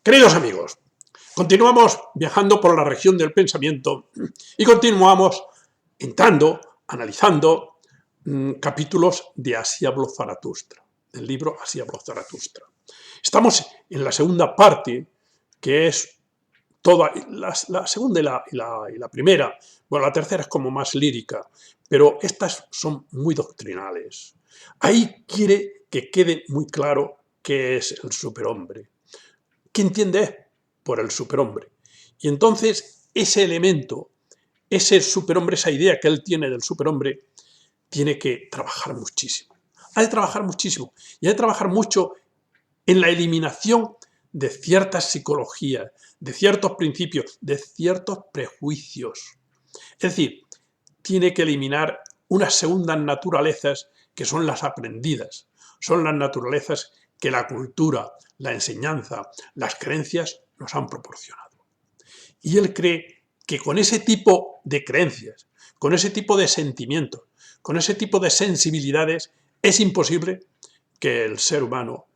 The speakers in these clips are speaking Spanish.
Queridos amigos, continuamos viajando por la región del pensamiento y continuamos entrando, analizando capítulos de Así habló Zaratustra, del libro Así habló Zaratustra. Estamos en la segunda parte, que es toda la segunda y la primera. Bueno, la tercera es como más lírica, pero estas son muy doctrinales. Ahí quiere que quede muy claro qué es el superhombre. ¿Qué entiende por el superhombre? Y entonces ese elemento, ese superhombre, esa idea que él tiene del superhombre, tiene que trabajar muchísimo. Ha de trabajar muchísimo y ha de trabajar mucho en la eliminación de ciertas psicologías, de ciertos principios, de ciertos prejuicios. Es decir, tiene que eliminar unas segundas naturalezas que son las aprendidas, son las naturalezas que la cultura, la enseñanza, las creencias nos han proporcionado. Y él cree que con ese tipo de creencias, con ese tipo de sentimientos, con ese tipo de sensibilidades, es imposible que el ser humano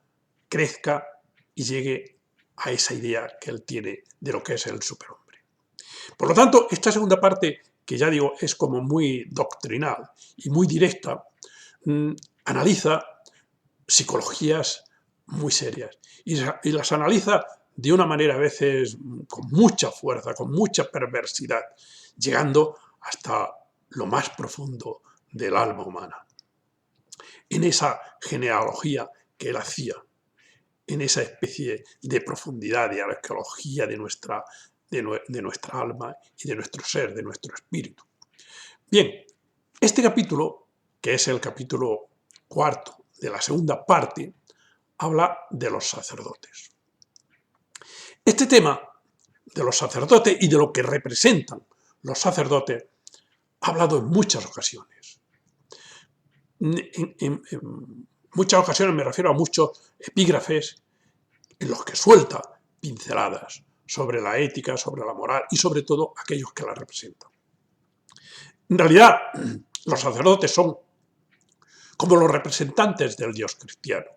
crezca y llegue a esa idea que él tiene de lo que es el superhombre. Por lo tanto, esta segunda parte, que ya digo es como muy doctrinal y muy directa, analiza psicologías muy serias y las analiza de una manera a veces con mucha fuerza, con mucha perversidad, llegando hasta lo más profundo del alma humana. En esa genealogía que él hacía, en esa especie de profundidad, de arqueología de nuestra alma y de nuestro ser, de nuestro espíritu. Bien, este capítulo, que es el capítulo cuarto de la segunda parte, habla de los sacerdotes. Este tema de los sacerdotes y de lo que representan los sacerdotes ha hablado en muchas ocasiones. En muchas ocasiones me refiero a muchos epígrafes en los que suelta pinceladas sobre la ética, sobre la moral y sobre todo aquellos que la representan. En realidad, los sacerdotes son como los representantes del Dios cristiano.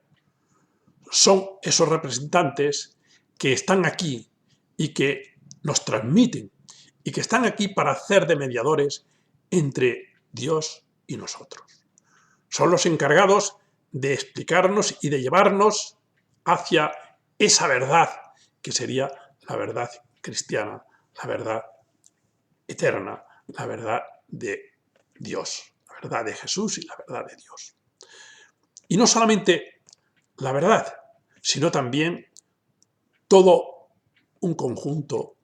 Son esos representantes que están aquí y que nos transmiten y que están aquí para hacer de mediadores entre Dios y nosotros. Son los encargados de explicarnos y de llevarnos hacia esa verdad que sería la verdad cristiana, la verdad eterna, la verdad de Dios, la verdad de Jesús y la verdad de Dios. Y no solamente la verdad, sino también todo un conjunto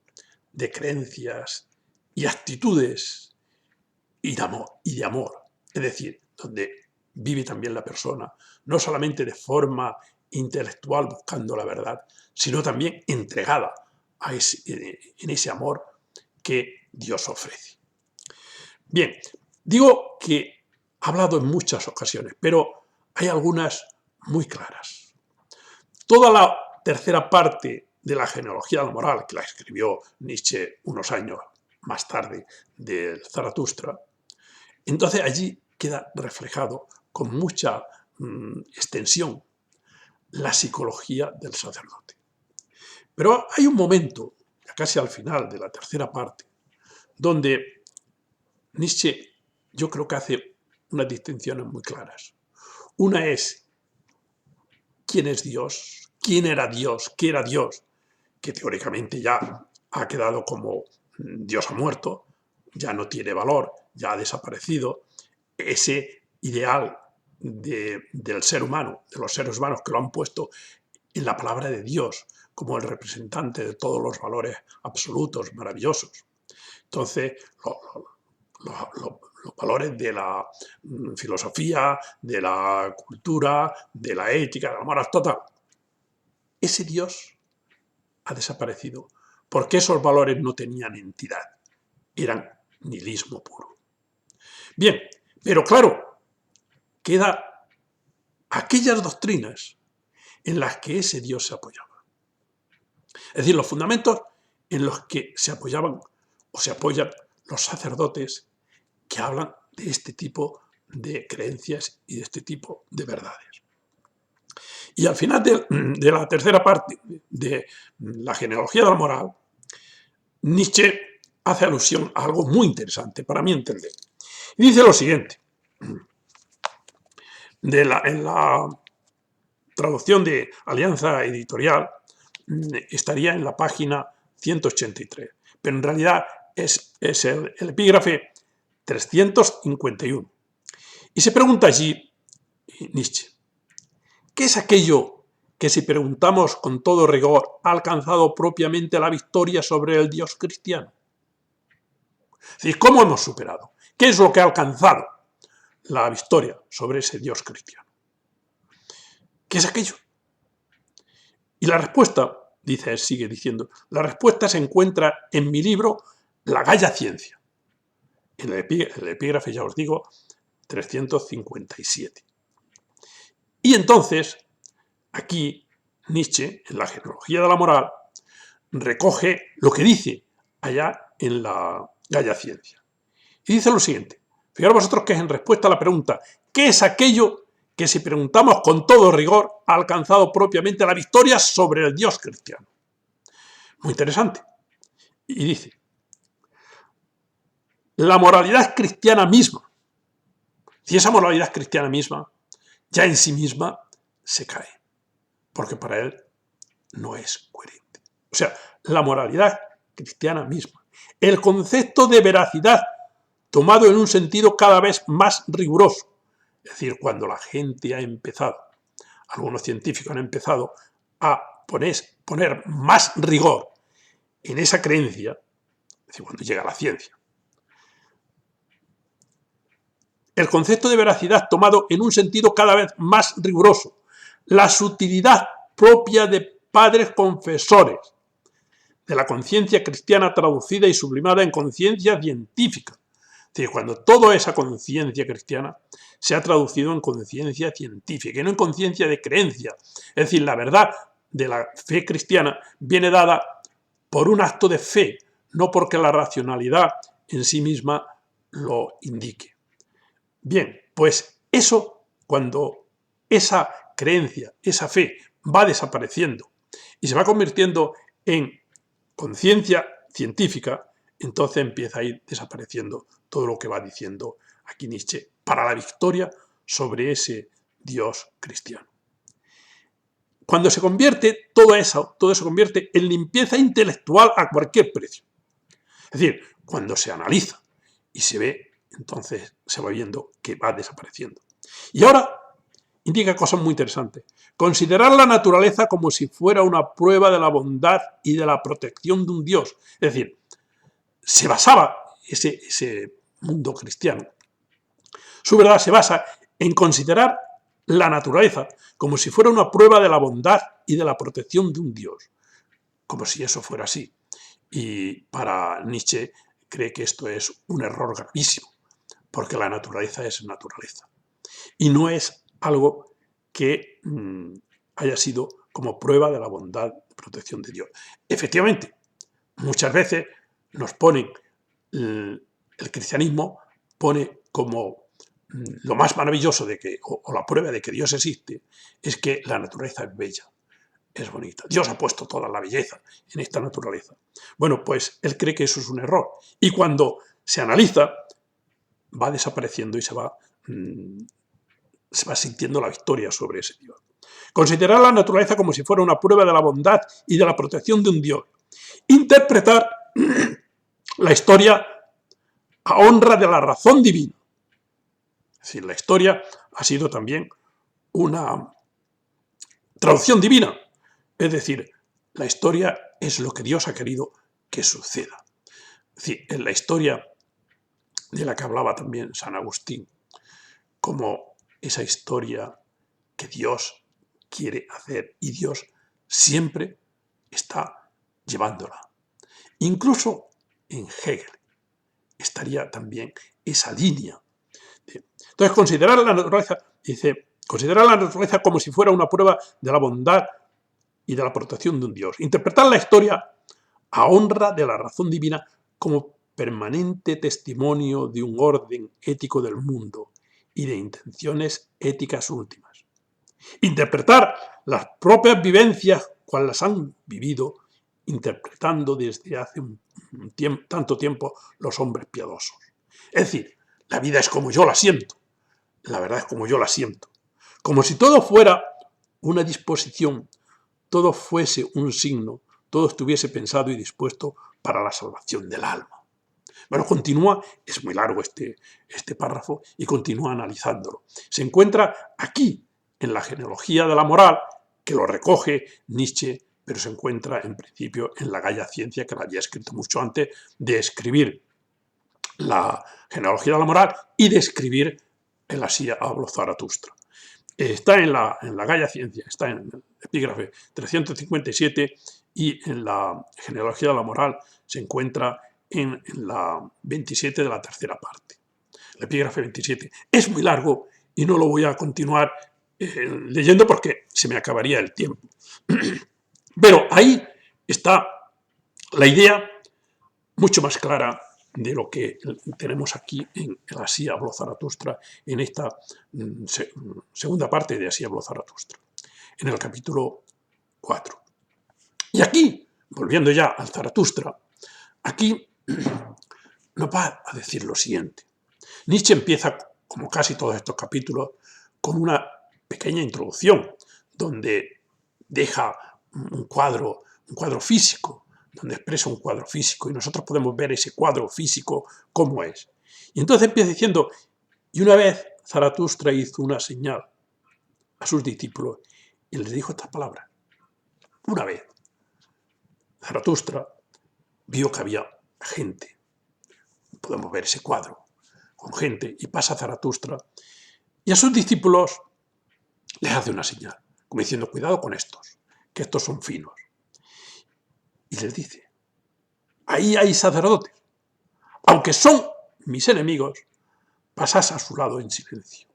de creencias y actitudes y de amor. Es decir, donde vive también la persona, no solamente de forma intelectual buscando la verdad, sino también entregada en ese amor que Dios ofrece. Bien, digo que ha hablado en muchas ocasiones, pero hay algunas muy claras. Toda la tercera parte de la genealogía de la moral, que la escribió Nietzsche unos años más tarde del Zaratustra, entonces allí queda reflejado con mucha extensión la psicología del sacerdote. Pero hay un momento, casi al final de la tercera parte, donde Nietzsche yo creo que hace unas distinciones muy claras. Una es quién es Dios, quién era Dios, qué era Dios, que teóricamente ya ha quedado como Dios ha muerto, ya no tiene valor, ya ha desaparecido. Ese ideal del ser humano, de los seres humanos que lo han puesto en la palabra de Dios como el representante de todos los valores absolutos, maravillosos. Entonces, los valores de la filosofía, de la cultura, de la ética, de la moral total. Ese Dios ha desaparecido porque esos valores no tenían entidad, eran nihilismo puro. Bien, pero claro, queda aquellas doctrinas en las que ese Dios se apoyaba. Es decir, los fundamentos en los que se apoyaban o se apoyan los sacerdotes que hablan de este tipo de creencias y de este tipo de verdades. Y al final de la tercera parte de la genealogía de la moral, Nietzsche hace alusión a algo muy interesante, para mí entender. Y dice lo siguiente, en la traducción de Alianza Editorial estaría en la página 183, pero en realidad es el epígrafe 351. Y se pregunta allí Nietzsche, ¿qué es aquello que si preguntamos con todo rigor ha alcanzado propiamente la victoria sobre el Dios cristiano? Es decir, ¿cómo hemos superado? ¿Qué es lo que ha alcanzado la victoria sobre ese Dios cristiano? ¿Qué es aquello? Y la respuesta, dice él, sigue diciendo, la respuesta se encuentra en mi libro La Gaya Ciencia, en el epígrafe, ya os digo, 357. Y entonces, aquí, Nietzsche, en la genealogía de la moral, recoge lo que dice allá en la Gaya Ciencia. Y dice lo siguiente, fijaros vosotros que es en respuesta a la pregunta, ¿qué es aquello que si preguntamos con todo rigor ha alcanzado propiamente la victoria sobre el Dios cristiano? Muy interesante. Y dice, la moralidad cristiana misma, si esa moralidad cristiana misma, ya en sí misma se cae, porque para él no es coherente. O sea, la moralidad cristiana misma, el concepto de veracidad tomado en un sentido cada vez más riguroso, es decir, cuando la gente ha empezado, algunos científicos han empezado a poner más rigor en esa creencia, es decir, cuando llega la ciencia. El concepto de veracidad tomado en un sentido cada vez más riguroso, la sutilidad propia de padres confesores, de la conciencia cristiana traducida y sublimada en conciencia científica. Es decir, cuando toda esa conciencia cristiana se ha traducido en conciencia científica y no en conciencia de creencia. Es decir, la verdad de la fe cristiana viene dada por un acto de fe, no porque la racionalidad en sí misma lo indique. Bien, pues eso, cuando esa creencia, esa fe va desapareciendo y se va convirtiendo en conciencia científica, entonces empieza a ir desapareciendo todo lo que va diciendo aquí Nietzsche para la victoria sobre ese Dios cristiano. Cuando se convierte todo eso se convierte en limpieza intelectual a cualquier precio. Es decir, cuando se analiza y se ve, entonces se va viendo que va desapareciendo. Y ahora indica cosas muy interesantes. Considerar la naturaleza como si fuera una prueba de la bondad y de la protección de un Dios. Es decir, se basaba ese mundo cristiano. Su verdad se basa en considerar la naturaleza como si fuera una prueba de la bondad y de la protección de un Dios. Como si eso fuera así. Y para Nietzsche cree que esto es un error gravísimo, porque la naturaleza es naturaleza. Y no es algo que haya sido como prueba de la bondad y protección de Dios. Efectivamente, muchas veces nos ponen, el cristianismo pone como lo más maravilloso de que, o la prueba de que Dios existe, es que la naturaleza es bella, es bonita. Dios ha puesto toda la belleza en esta naturaleza. Bueno, pues él cree que eso es un error. Y cuando se analiza, va desapareciendo y se va sintiendo la victoria sobre ese Dios. Considerar la naturaleza como si fuera una prueba de la bondad y de la protección de un Dios. Interpretar la historia a honra de la razón divina. Es decir, la historia ha sido también una traducción divina. Es decir, la historia es lo que Dios ha querido que suceda. Es decir, en la historia de la que hablaba también San Agustín, como esa historia que Dios quiere hacer y Dios siempre está llevándola. Incluso en Hegel estaría también esa línea. Entonces, considerar la naturaleza como si fuera una prueba de la bondad y de la protección de un Dios. Interpretar la historia a honra de la razón divina como permanente testimonio de un orden ético del mundo y de intenciones éticas últimas. Interpretar las propias vivencias cual las han vivido, interpretando desde hace tanto tiempo los hombres piadosos. Es decir, la vida es como yo la siento, la verdad es como yo la siento. Como si todo fuera una disposición, todo fuese un signo, todo estuviese pensado y dispuesto para la salvación del alma. Bueno, continúa, es muy largo este párrafo, y continúa analizándolo. Se encuentra aquí, en la genealogía de la moral, que lo recoge Nietzsche, pero se encuentra en principio en la Gaia Ciencia, que la había escrito mucho antes de escribir la genealogía de la moral y de escribir el Así habló Zaratustra. Está en la Gaia Ciencia, está en el epígrafe 357, y en la genealogía de la moral se encuentra en la 27 de la tercera parte. El epígrafe 27 es muy largo y no lo voy a continuar leyendo porque se me acabaría el tiempo. Pero ahí está la idea mucho más clara de lo que tenemos aquí en el Así habló Zaratustra, en esta segunda parte de Así habló Zaratustra, en el capítulo 4. Y aquí, volviendo ya al Zaratustra, aquí nos va a decir lo siguiente. Nietzsche empieza, como casi todos estos capítulos, con una pequeña introducción, donde deja un cuadro físico, donde expresa un cuadro físico, y nosotros podemos ver ese cuadro físico cómo es. Y entonces empieza diciendo, y una vez Zaratustra hizo una señal a sus discípulos y les dijo estas palabras. Una vez Zaratustra vio que había gente, podemos ver ese cuadro, con gente, y pasa Zaratustra, y a sus discípulos les hace una señal, como diciendo, cuidado con estos, que estos son finos. Y les dice, ahí hay sacerdotes, aunque son mis enemigos, pasad a su lado en silencio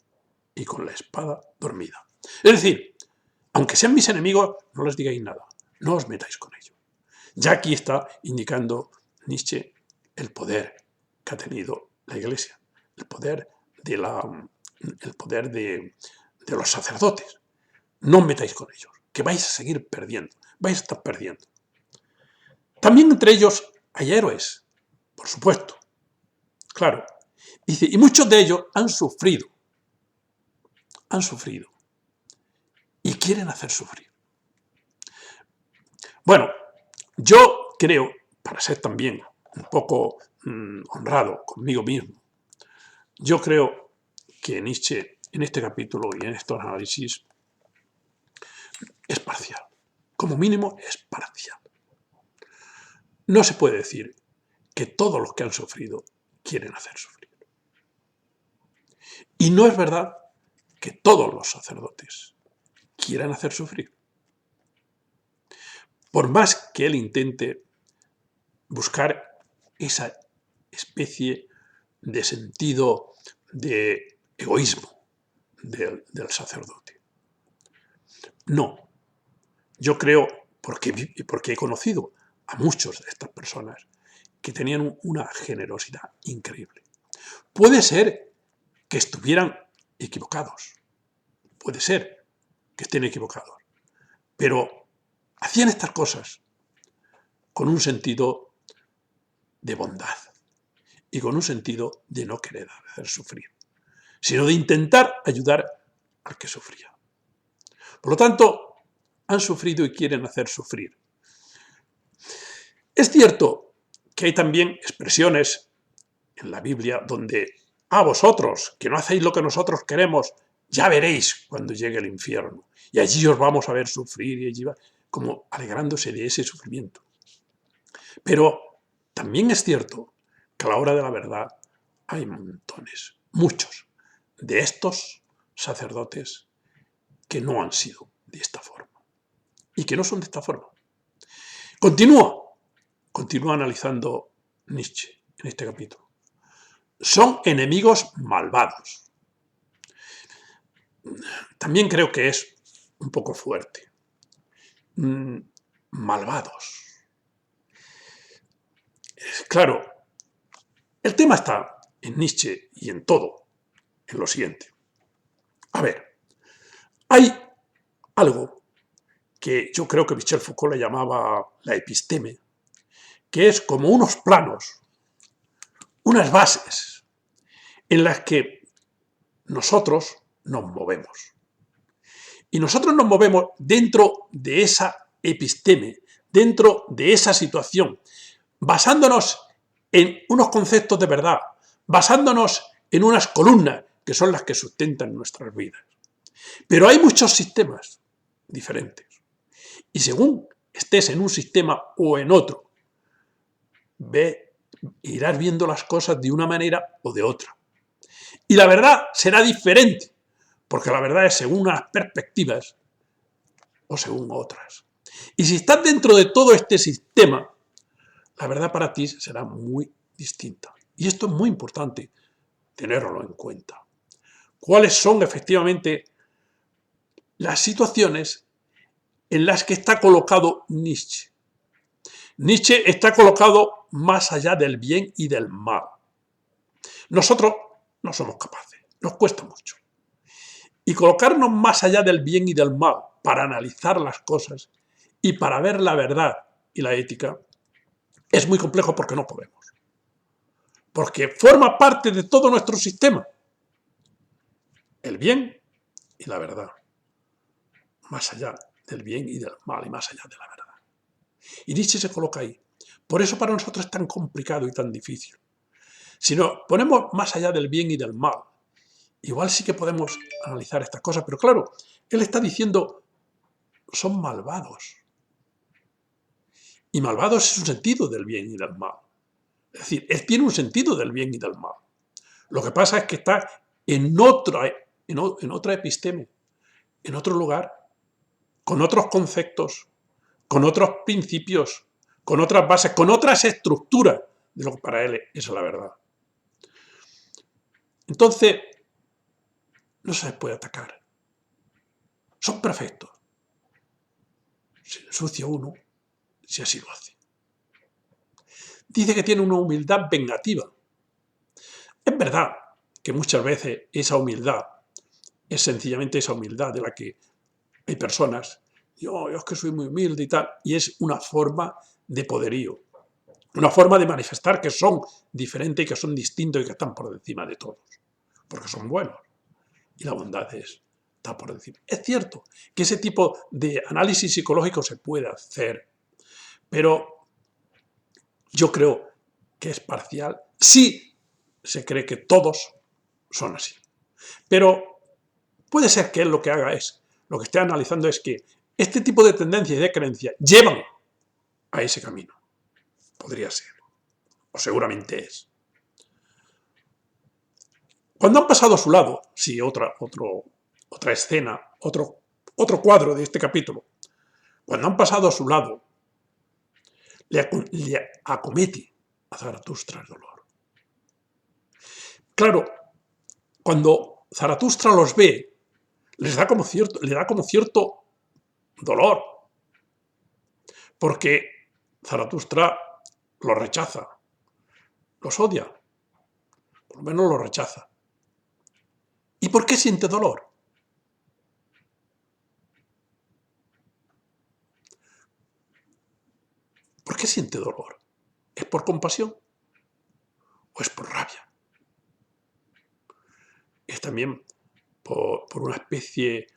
y con la espada dormida. Es decir, aunque sean mis enemigos, no les digáis nada, no os metáis con ellos. Ya aquí está indicando Nietzsche el poder que ha tenido la Iglesia, el poder de los sacerdotes. No os metáis con ellos, que vais a seguir perdiendo, vais a estar perdiendo. También entre ellos hay héroes, por supuesto, claro. Dice, y muchos de ellos han sufrido, y quieren hacer sufrir. Bueno, yo creo, para ser también un poco honrado conmigo mismo, yo creo que Nietzsche en este capítulo y en estos análisis es parcial. Como mínimo es parcial. No se puede decir que todos los que han sufrido quieren hacer sufrir. Y no es verdad que todos los sacerdotes quieran hacer sufrir. Por más que él intente buscar esa especie de sentido de egoísmo del sacerdote. No. Yo creo, porque he conocido a muchos de estas personas que tenían una generosidad increíble. Puede ser que estuvieran equivocados, puede ser que estén equivocados, pero hacían estas cosas con un sentido de bondad y con un sentido de no querer hacer sufrir, sino de intentar ayudar al que sufría. Por lo tanto, han sufrido y quieren hacer sufrir. Es cierto que hay también expresiones en la Biblia donde a vosotros, que no hacéis lo que nosotros queremos, ya veréis cuando llegue el infierno. Y allí os vamos a ver sufrir, y allí va, como alegrándose de ese sufrimiento. Pero también es cierto que a la hora de la verdad hay montones, muchos, de estos sacerdotes que no han sido de esta forma y que no son de esta forma. Continúa analizando Nietzsche en este capítulo. Son enemigos malvados. También creo que es un poco fuerte. Malvados. Claro, el tema está en Nietzsche y en todo, en lo siguiente. A ver, hay algo que yo creo que Michel Foucault le llamaba la episteme, que es como unos planos, unas bases en las que nosotros nos movemos. Y nosotros nos movemos dentro de esa episteme, dentro de esa situación, basándonos en unos conceptos de verdad, basándonos en unas columnas que son las que sustentan nuestras vidas. Pero hay muchos sistemas diferentes. Y según estés en un sistema o en otro, irás viendo las cosas de una manera o de otra. Y la verdad será diferente, porque la verdad es según unas perspectivas o según otras. Y si estás dentro de todo este sistema, la verdad para ti será muy distinta. Y esto es muy importante tenerlo en cuenta. ¿Cuáles son efectivamente las situaciones en las que está colocado Nietzsche? Nietzsche está colocado más allá del bien y del mal. Nosotros no somos capaces, nos cuesta mucho. Y colocarnos más allá del bien y del mal para analizar las cosas y para ver la verdad y la ética es muy complejo porque no podemos. Porque forma parte de todo nuestro sistema. El bien y la verdad. Más allá del bien y del mal y más allá de la verdad. Y Nietzsche se coloca ahí. Por eso para nosotros es tan complicado y tan difícil. Si nos ponemos más allá del bien y del mal, igual sí que podemos analizar estas cosas, pero claro, él está diciendo, son malvados. Y malvados es un sentido del bien y del mal. Es decir, él tiene un sentido del bien y del mal. Lo que pasa es que está en otra episteme, en otro lugar, con otros conceptos, con otros principios, con otras bases, con otras estructuras de lo que para él es la verdad. Entonces, no se les puede atacar. Son perfectos. Se ensucia uno si así lo hace. Dice que tiene una humildad vengativa. Es verdad que muchas veces esa humildad es sencillamente esa humildad de la que hay personas, yo es que soy muy humilde y tal, y es una forma de poderío, una forma de manifestar que son diferentes y que son distintos y que están por encima de todos, porque son buenos. Y la bondad está por encima. Es cierto que ese tipo de análisis psicológico se puede hacer, pero yo creo que es parcial si se cree que todos son así. Pero puede ser que él lo que haga lo que esté analizando es que este tipo de tendencias y de creencias llevan a ese camino. Podría ser, o seguramente es. Cuando han pasado a su lado, sí, otra escena, otro cuadro de este capítulo, cuando han pasado a su lado, le acomete a Zaratustra el dolor. Claro, cuando Zaratustra los ve, le da como cierto dolor, porque Zaratustra los rechaza, los odia, por lo menos los rechaza. ¿Y por qué siente dolor? ¿Por qué siente dolor? ¿Es por compasión o es por rabia? Es también por una especie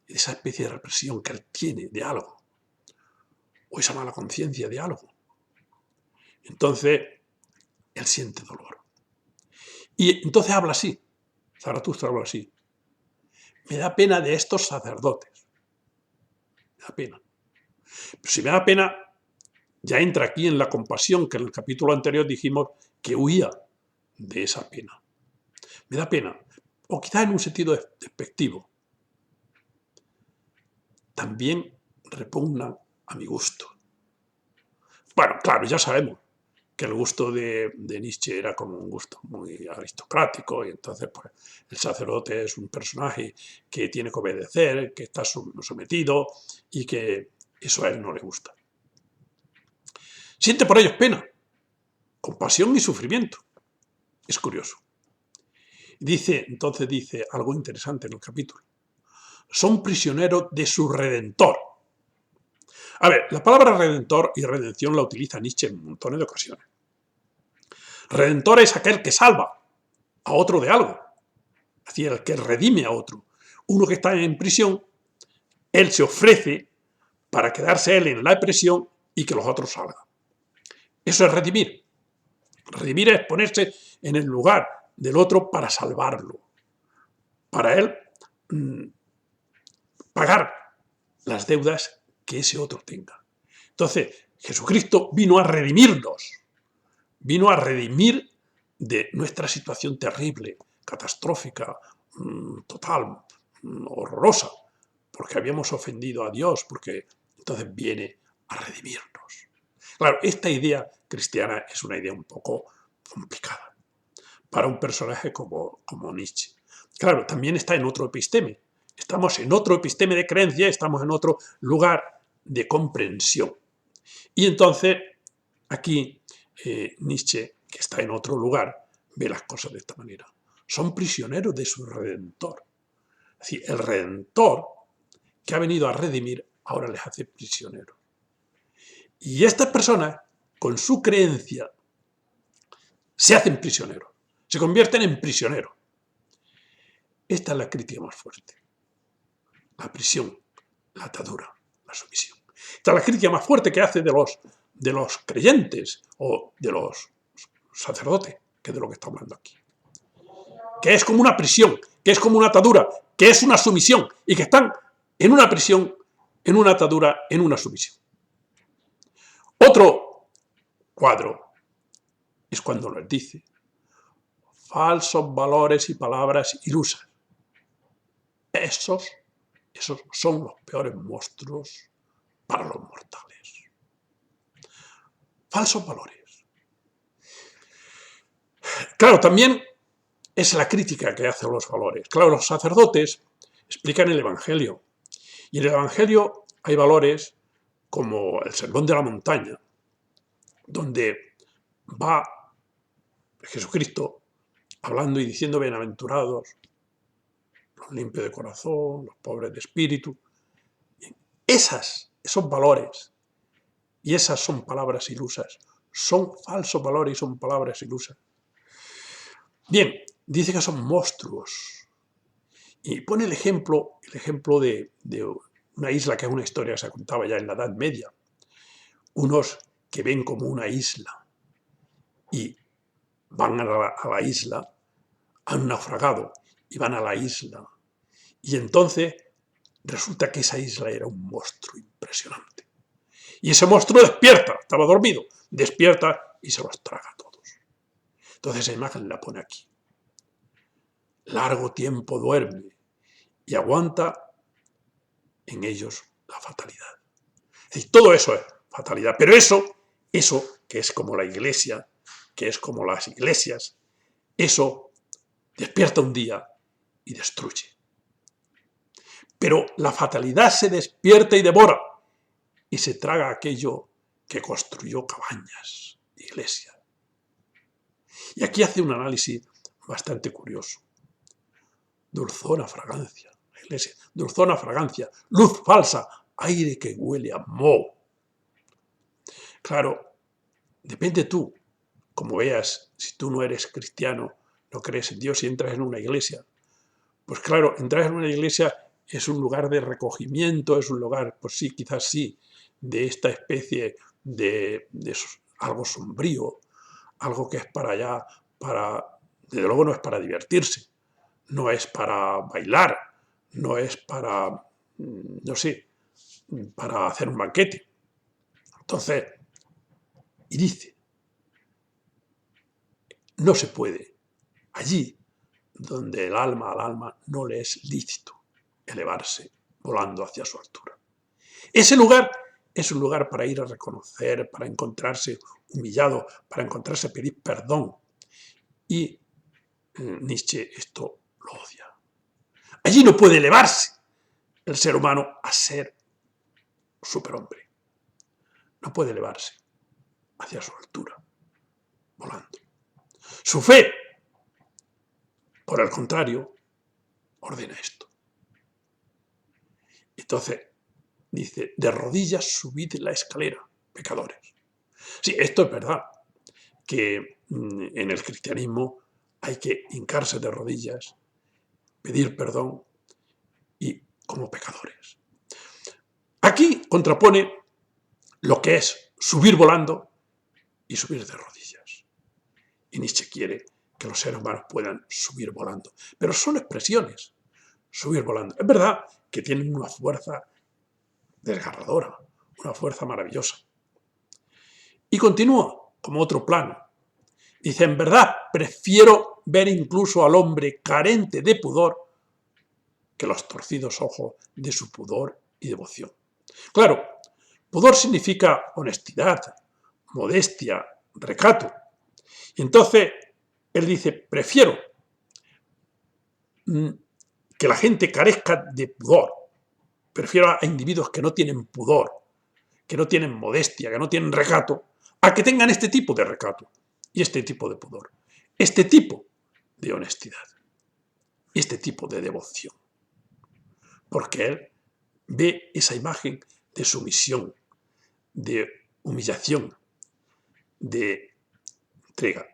esa especie de represión que él tiene de algo, o esa mala conciencia de algo. Entonces, él siente dolor. Y entonces habla así, Zaratustra habla así. Me da pena de estos sacerdotes. Me da pena. Pero si me da pena, ya entra aquí en la compasión, que en el capítulo anterior dijimos que huía de esa pena. Me da pena, o quizá en un sentido despectivo. También repugnan a mi gusto. Bueno, claro, ya sabemos que el gusto de Nietzsche era como un gusto muy aristocrático, y entonces pues, el sacerdote es un personaje que tiene que obedecer, que está sometido y que eso a él no le gusta. Siente por ellos pena, compasión y sufrimiento. Es curioso. Entonces dice algo interesante en el capítulo. son prisioneros de su Redentor. A ver, la palabra redentor y redención la utiliza Nietzsche en montones de ocasiones. Redentor es aquel que salva a otro de algo, es decir, el que redime a otro. Uno que está en prisión, él se ofrece para quedarse él en la prisión y que los otros salgan. Eso es redimir. Redimir es ponerse en el lugar del otro para salvarlo, para él pagar las deudas que ese otro tenga. Entonces, Jesucristo vino a redimirnos, vino a redimir de nuestra situación terrible, catastrófica, total, horrorosa, porque habíamos ofendido a Dios, porque entonces viene a redimirnos. Claro, esta idea cristiana es una idea un poco complicada para un personaje como Nietzsche. Claro, también está en otro episteme. Estamos en otro episteme de creencia, estamos en otro lugar de comprensión. Y entonces, aquí Nietzsche, que está en otro lugar, ve las cosas de esta manera. Son prisioneros de su Redentor. Es decir, el Redentor que ha venido a redimir ahora les hace prisioneros. Y estas personas, con su creencia, se hacen prisioneros, se convierten en prisioneros. Esta es la crítica más fuerte. La prisión, la atadura, la sumisión. Esta es la crítica más fuerte que hace de los creyentes o de los sacerdotes, que es de lo que estamos hablando aquí. Que es como una prisión, que es como una atadura, que es una sumisión y que están en una prisión, en una atadura, en una sumisión. Otro cuadro es cuando les dice falsos valores y palabras ilusas. Esos son los peores monstruos para los mortales. Falsos valores. Claro, también es la crítica que hacen los valores. Claro, los sacerdotes explican el Evangelio. Y en el Evangelio hay valores como el Sermón de la Montaña, donde va Jesucristo hablando y diciendo bienaventurados los limpios de corazón, los pobres de espíritu. Esos valores y esas son palabras ilusas, son falsos valores y son palabras ilusas. Bien, dice que son monstruos y pone el ejemplo de una isla que es una historia que se contaba ya en la Edad Media. Unos que ven como una isla y van a la isla, han naufragado y van a la isla. Y entonces resulta que esa isla era un monstruo impresionante. Y ese monstruo despierta, estaba dormido, despierta y se los traga a todos. Entonces esa imagen la pone aquí. Largo tiempo duerme y aguanta en ellos la fatalidad. Es decir, todo eso es fatalidad. Pero eso que es como la iglesia, que es como las iglesias, eso despierta un día y destruye. Pero la fatalidad se despierta y devora y se traga aquello que construyó cabañas, iglesias. Y aquí hace un análisis bastante curioso. Dulzona fragancia, la iglesia, dulzona fragancia, luz falsa, aire que huele a moho. Claro, depende tú, como veas, si tú no eres cristiano, no crees en Dios y entras en una iglesia. Pues claro, entrar en una iglesia es un lugar de recogimiento, es un lugar, pues sí, quizás sí, de esta especie de algo sombrío, algo que es para allá, desde luego no es para divertirse, no es para bailar, no es para, no sé, para hacer un banquete. Entonces, y dice, no se puede, allí donde el alma al alma no le es lícito elevarse volando hacia su altura. Ese lugar es un lugar para ir a reconocer, para encontrarse humillado, para encontrarse a pedir perdón. Y Nietzsche esto lo odia. Allí no puede elevarse el ser humano a ser superhombre. No puede elevarse hacia su altura, volando. Su fe, por el contrario, ordena esto. Entonces, dice, de rodillas subid la escalera, pecadores. Sí, esto es verdad, que en el cristianismo hay que hincarse de rodillas, pedir perdón y como pecadores. Aquí contrapone lo que es subir volando y subir de rodillas. Y Nietzsche quiere que los seres humanos puedan subir volando. Pero son expresiones, subir volando. Es verdad que tienen una fuerza desgarradora, una fuerza maravillosa. Y continúa como otro plano. Dice, en verdad, prefiero ver incluso al hombre carente de pudor que los torcidos ojos de su pudor y devoción. Claro, pudor significa honestidad, modestia, recato. Y entonces, él dice, prefiero que la gente carezca de pudor. Prefiero a individuos que no tienen pudor, que no tienen modestia, que no tienen recato, a que tengan este tipo de recato y este tipo de pudor, este tipo de honestidad y este tipo de devoción. Porque él ve esa imagen de sumisión, de humillación, de entrega.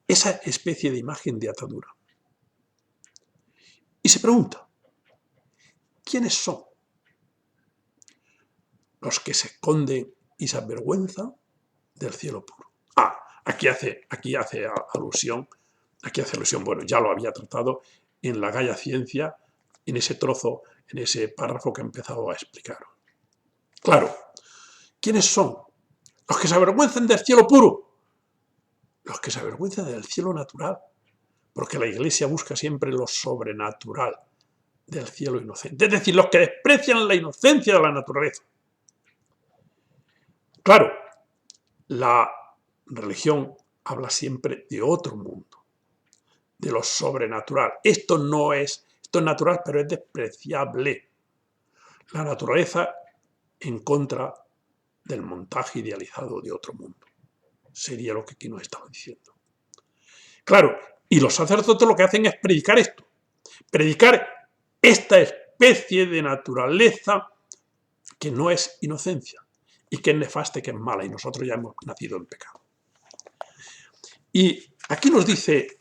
Esa especie de imagen de atadura. Y se pregunta, ¿quiénes son los que se esconden y se avergüenzan del cielo puro? Aquí hace alusión, bueno, ya lo había tratado en la Gaia Ciencia, en ese trozo, en ese párrafo que he empezado a explicar. Claro, ¿quiénes son? Los que se avergüenzan del cielo puro, los que se avergüenzan del cielo natural, porque la Iglesia busca siempre lo sobrenatural del cielo inocente, es decir, los que desprecian la inocencia de la naturaleza. Claro, la religión habla siempre de otro mundo, de lo sobrenatural. Esto es natural, pero es despreciable. La naturaleza en contra del montaje idealizado de otro mundo. Sería lo que aquí nos estaba diciendo. Claro, y los sacerdotes lo que hacen es predicar esto, predicar esta especie de naturaleza que no es inocencia y que es nefasta y que es mala, y nosotros ya hemos nacido en pecado. Y aquí nos dice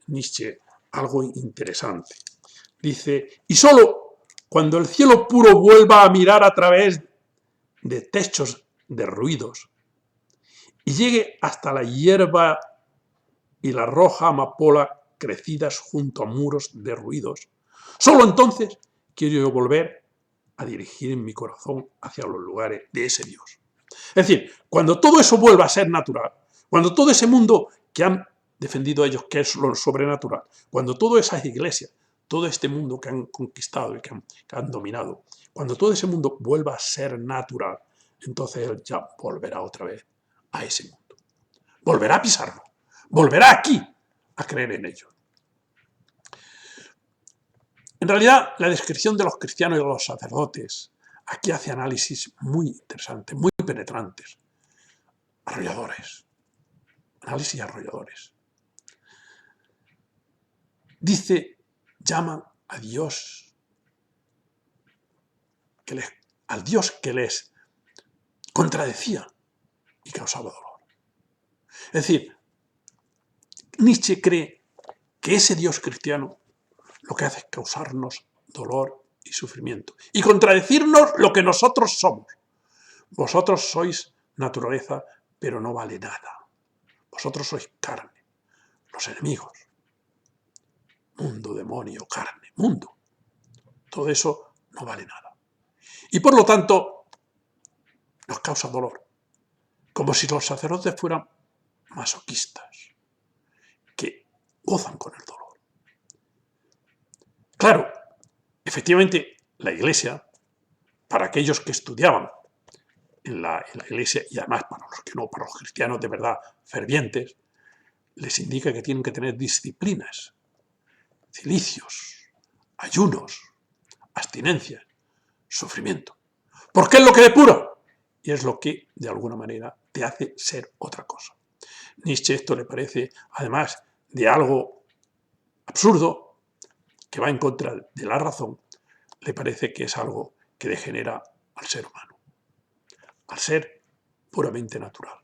Nietzsche algo interesante. Dice, y solo cuando el cielo puro vuelva a mirar a través de techos de ruidos y llegue hasta la hierba y la roja amapola crecidas junto a muros de ruidos, solo entonces quiero yo volver a dirigir mi corazón hacia los lugares de ese Dios. Es decir, cuando todo eso vuelva a ser natural, cuando todo ese mundo que han defendido ellos, que es lo sobrenatural, cuando todas esas iglesias, todo este mundo que han conquistado y que han dominado, cuando todo ese mundo vuelva a ser natural, entonces él ya volverá otra vez a ese mundo. Volverá a pisarlo, volverá aquí a creer en ello. En realidad, la descripción de los cristianos y de los sacerdotes aquí hace análisis muy interesantes, muy penetrantes, arrolladores, análisis arrolladores. Dice, llaman a Dios, al Dios que les contradecía y causaba dolor. Es decir, Nietzsche cree que ese Dios cristiano lo que hace es causarnos dolor y sufrimiento y contradecirnos lo que nosotros somos. Vosotros sois naturaleza, pero no vale nada. Vosotros sois carne, los enemigos. Mundo, demonio, carne, mundo. Todo eso no vale nada. Y por lo tanto, nos causa dolor. Como si los sacerdotes fueran masoquistas, que gozan con el dolor. Claro, efectivamente, la Iglesia, para aquellos que estudiaban en la Iglesia, y además para los que no, para los cristianos de verdad fervientes, les indica que tienen que tener disciplinas, cilicios, ayunos, abstinencias, sufrimiento. Porque es lo que depura y es lo que, de alguna manera, te hace ser otra cosa. Nietzsche esto le parece, además de algo absurdo, que va en contra de la razón, le parece que es algo que degenera al ser humano, al ser puramente natural.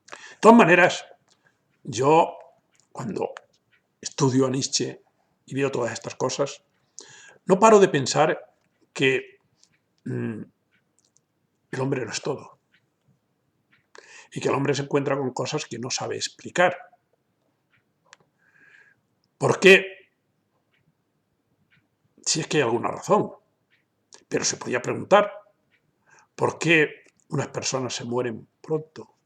De todas maneras, yo cuando estudio a Nietzsche y veo todas estas cosas, no paro de pensar que el hombre no es todo y que el hombre se encuentra con cosas que no sabe explicar. ¿Por qué? Si es que hay alguna razón. Pero se podía preguntar, ¿por qué unas personas se mueren pronto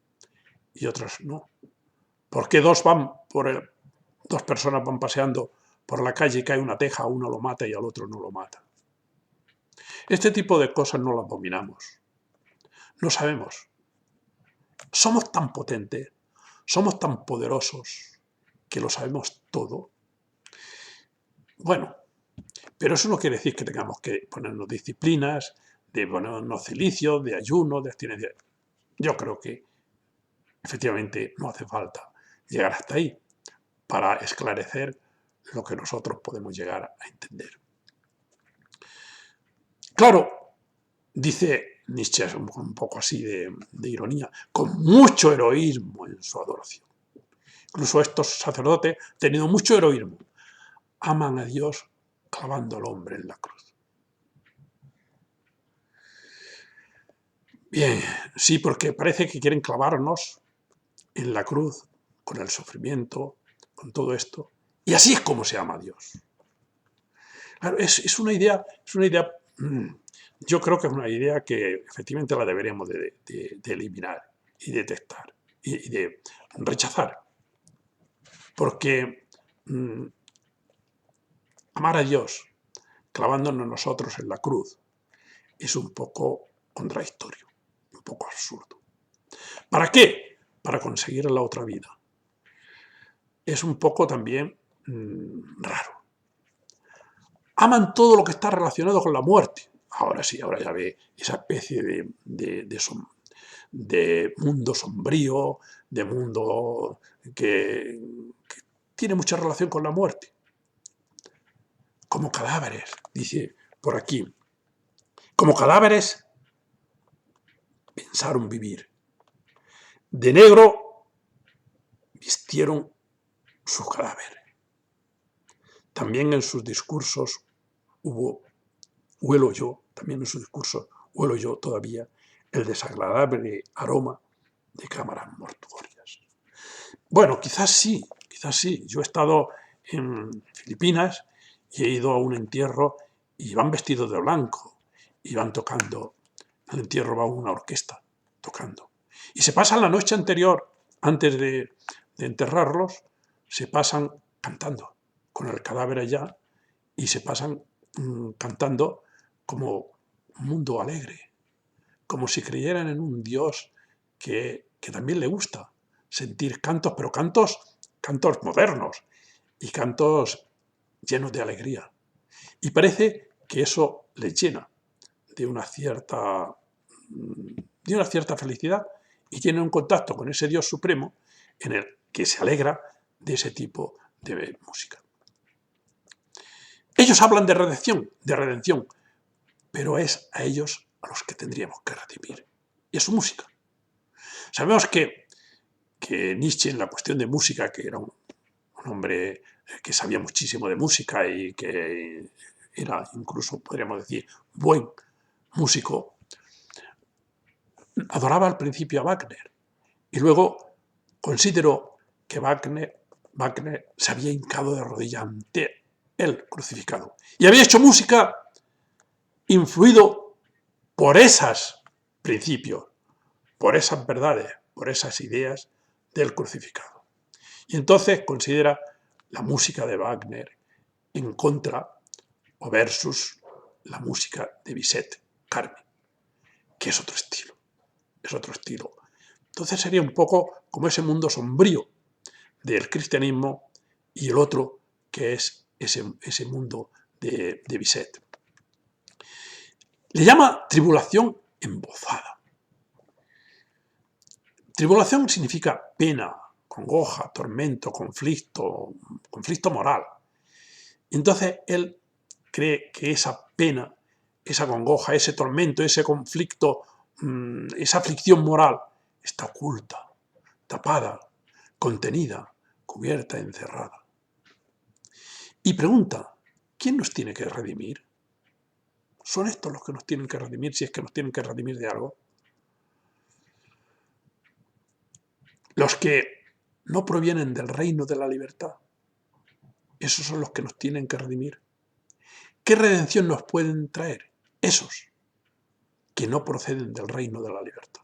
y otras no? ¿Por qué dos personas van paseando por la calle y cae una teja, a uno lo mata y al otro no lo mata? Este tipo de cosas no las dominamos. No sabemos. Somos tan potentes, somos tan poderosos que lo sabemos todo. Bueno, pero eso no quiere decir que tengamos que ponernos disciplinas, de ponernos cilicios, de ayuno, de abstinencia. Yo creo que efectivamente no hace falta llegar hasta ahí para esclarecer lo que nosotros podemos llegar a entender. Claro, dice Nietzsche un poco así de ironía, con mucho heroísmo en su adoración. Incluso estos sacerdotes, teniendo mucho heroísmo, aman a Dios clavando al hombre en la cruz. Bien, sí, porque parece que quieren clavarnos en la cruz, con el sufrimiento, con todo esto. Y así es como se ama a Dios. Claro, es una idea, yo creo que es una idea que efectivamente la deberíamos de eliminar y detectar y de rechazar. Porque amar a Dios clavándonos nosotros en la cruz es un poco contradictorio, un poco absurdo. ¿Para qué? Para conseguir la otra vida. Es un poco también raro. Aman todo lo que está relacionado con la muerte. Ahora sí, ahora ya ve esa especie de mundo sombrío, de mundo que tiene mucha relación con la muerte. Como cadáveres, dice por aquí. Como cadáveres pensaron vivir. De negro vistieron sus cadáveres. También en sus discursos huelo yo todavía el desagradable aroma de cámaras mortuorias. Bueno, quizás sí. Yo he estado en Filipinas y he ido a un entierro y van vestidos de blanco y van tocando. Al entierro va una orquesta tocando. Y se pasan la noche anterior, antes de enterrarlos, se pasan cantando con el cadáver allá y se pasan cantando como un mundo alegre, como si creyeran en un Dios que también le gusta sentir cantos, pero cantos modernos y cantos llenos de alegría. Y parece que eso les llena de una cierta felicidad y tienen un contacto con ese Dios supremo en el que se alegra de ese tipo de música. Ellos hablan de redención, pero es a ellos a los que tendríamos que redimir. Y es su música. Sabemos que Nietzsche, en la cuestión de música, que era un hombre que sabía muchísimo de música y que era incluso, podríamos decir, buen músico, adoraba al principio a Wagner y luego consideró que Wagner se había hincado de rodillas ante el crucificado y había hecho música influido por esos principios, por esas verdades, por esas ideas del crucificado. Y entonces considera la música de Wagner en contra o versus la música de Bizet, Carmen, que es otro estilo. Entonces sería un poco como ese mundo sombrío del cristianismo y el otro que es ese mundo de Bizet. Le llama tribulación embozada. Tribulación significa pena, congoja, tormento, conflicto moral. Entonces él cree que esa pena, esa congoja, ese tormento, ese conflicto, esa aflicción moral está oculta, tapada, contenida, cubierta, encerrada. Y pregunta, ¿quién nos tiene que redimir? ¿Son estos los que nos tienen que redimir, si es que nos tienen que redimir de algo? Los que no provienen del reino de la libertad, esos son los que nos tienen que redimir. ¿Qué redención nos pueden traer? Esos que no proceden del reino de la libertad.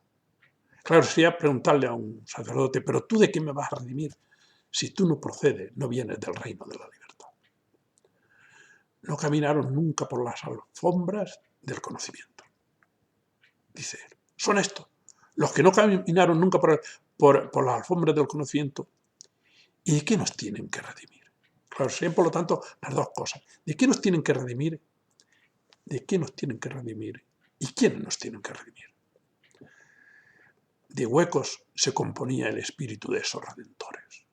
Claro, sería preguntarle a un sacerdote, ¿pero tú de qué me vas a redimir si tú no procedes, no vienes del reino de la libertad? No caminaron nunca por las alfombras del conocimiento, dice él. Son estos, los que no caminaron nunca por las alfombras del conocimiento. ¿Y de qué nos tienen que redimir? Claro, serían por lo tanto las dos cosas. ¿De qué nos tienen que redimir? ¿De qué nos tienen que redimir? ¿Y quiénes nos tienen que redimir? De huecos se componía el espíritu de esos redentores.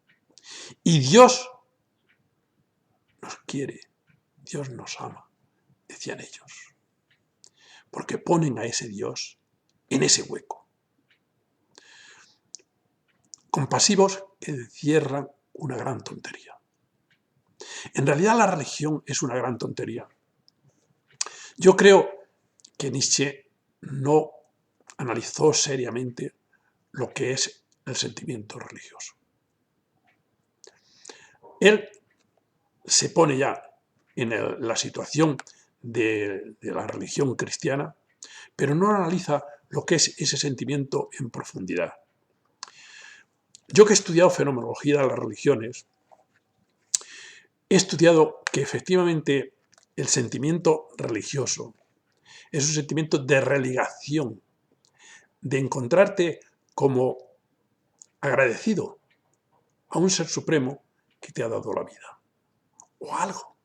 Y Dios nos quiere, Dios nos ama, decían ellos, porque ponen a ese Dios en ese hueco. Compasivos que encierran una gran tontería. En realidad la religión es una gran tontería. Yo creo que Nietzsche no analizó seriamente lo que es el sentimiento religioso. Él se pone ya en la situación de la religión cristiana, pero no analiza lo que es ese sentimiento en profundidad. Yo que he estudiado fenomenología de las religiones, he estudiado que efectivamente el sentimiento religioso es un sentimiento de religación, de encontrarte como agradecido a un ser supremo que te ha dado la vida, o algo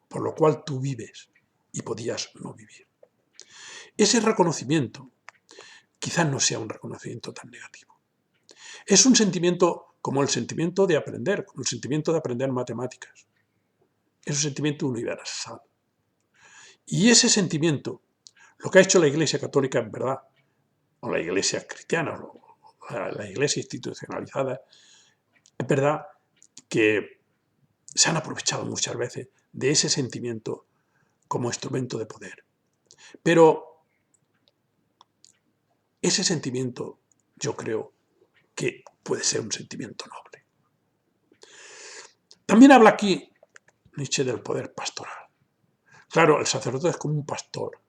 por lo cual tú vives y podías no vivir. Ese reconocimiento quizás no sea un reconocimiento tan negativo. Es un sentimiento como el sentimiento de aprender, como el sentimiento de aprender matemáticas. Es un sentimiento universal. Y ese sentimiento, lo que ha hecho la Iglesia Católica en verdad, o la Iglesia cristiana, o la Iglesia institucionalizada, es verdad que se han aprovechado muchas veces de ese sentimiento como instrumento de poder. Pero ese sentimiento, yo creo que puede ser un sentimiento noble. También habla aquí Nietzsche del poder pastoral. Claro, el sacerdote es como un pastor,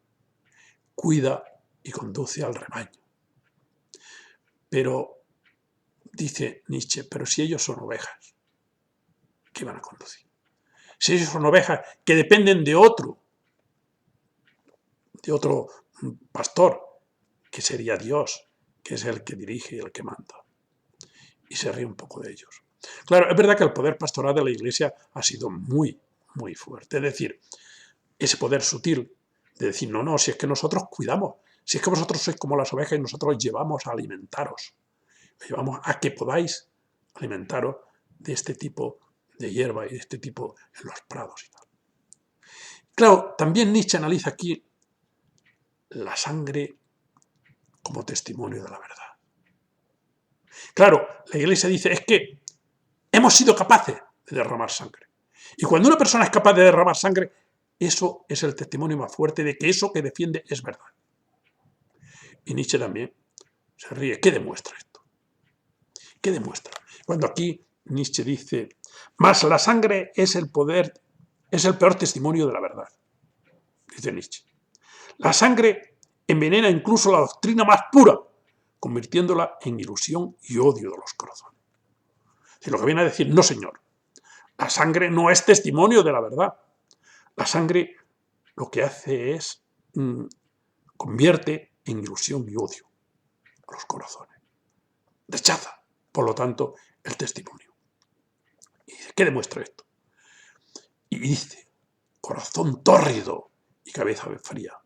cuida y conduce al rebaño. Pero, dice Nietzsche, pero si ellos son ovejas, ¿qué van a conducir? Si ellos son ovejas que dependen de otro pastor, que sería Dios, que es el que dirige y el que manda. Y se ríe un poco de ellos. Claro, es verdad que el poder pastoral de la Iglesia ha sido muy, muy fuerte. Es decir, ese poder sutil de decir, no, no, si es que nosotros cuidamos, si es que vosotros sois como las ovejas y nosotros os llevamos a alimentaros, os llevamos a que podáis alimentaros de este tipo de hierba y de este tipo en los prados y tal. Claro, también Nietzsche analiza aquí la sangre como testimonio de la verdad. Claro, la Iglesia dice, es que hemos sido capaces de derramar sangre. Y cuando una persona es capaz de derramar sangre, eso es el testimonio más fuerte de que eso que defiende es verdad. Y Nietzsche también se ríe. ¿Qué demuestra esto? ¿Qué demuestra? Cuando aquí Nietzsche dice, más la sangre es el poder, es el peor testimonio de la verdad, dice Nietzsche. La sangre envenena incluso la doctrina más pura, convirtiéndola en ilusión y odio de los corazones. Y lo que viene a decir, no señor, la sangre no es testimonio de la verdad. La sangre lo que hace es convierte en ilusión y odio a los corazones. Rechaza, por lo tanto, el testimonio. ¿Y qué demuestra esto? Y dice, corazón tórrido y cabeza fría.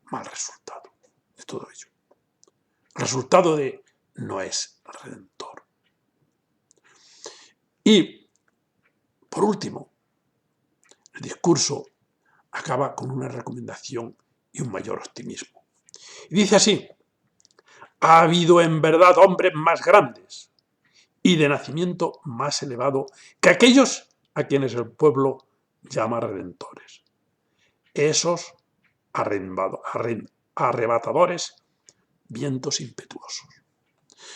Mal resultado de todo ello. El resultado de no es redentor. Y Por último, el discurso acaba con una recomendación y un mayor optimismo. Y dice así: ha habido en verdad hombres más grandes y de nacimiento más elevado que aquellos a quienes el pueblo llama redentores. Esos arrebatadores vientos impetuosos.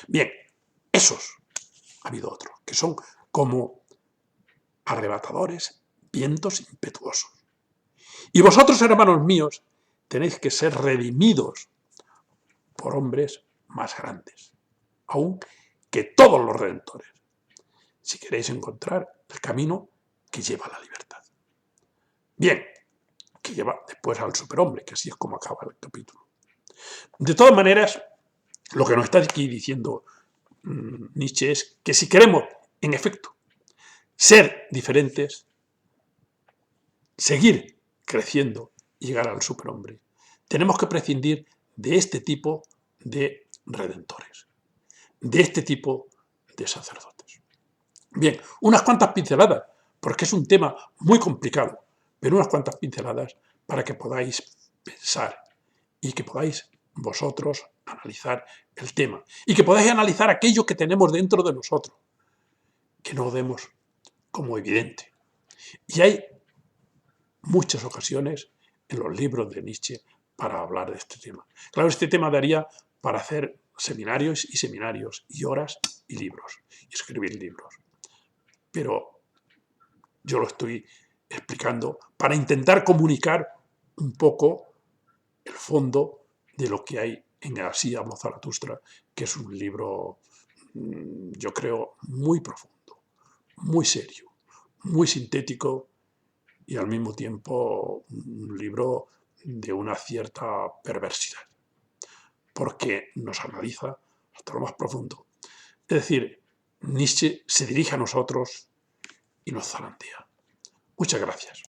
Bien, esos, ha habido otros, que son como arrebatadores vientos impetuosos. Y vosotros, hermanos míos, tenéis que ser redimidos por hombres más grandes, aún que todos los redentores, si queréis encontrar el camino que lleva a la libertad. Bien, que lleva después al superhombre, que así es como acaba el capítulo. De todas maneras, lo que nos está aquí diciendo Nietzsche es que si queremos, en efecto, ser diferentes, seguir creciendo y llegar al superhombre, tenemos que prescindir de este tipo de redentores, de este tipo de sacerdotes. Bien, unas cuantas pinceladas, porque es un tema muy complicado, pero unas cuantas pinceladas para que podáis pensar y que podáis vosotros analizar el tema y que podáis analizar aquello que tenemos dentro de nosotros, que no demos como evidente. Y hay muchas ocasiones en los libros de Nietzsche para hablar de este tema. Claro, este tema daría para hacer seminarios y horas y libros, y escribir libros. Pero yo lo estoy explicando para intentar comunicar un poco el fondo de lo que hay en Así habló Zaratustra, que es un libro, yo creo, muy profundo, muy serio, muy sintético y al mismo tiempo un libro de una cierta perversidad, porque nos analiza hasta lo más profundo. Es decir, Nietzsche se dirige a nosotros y nos zarantea. Muchas gracias.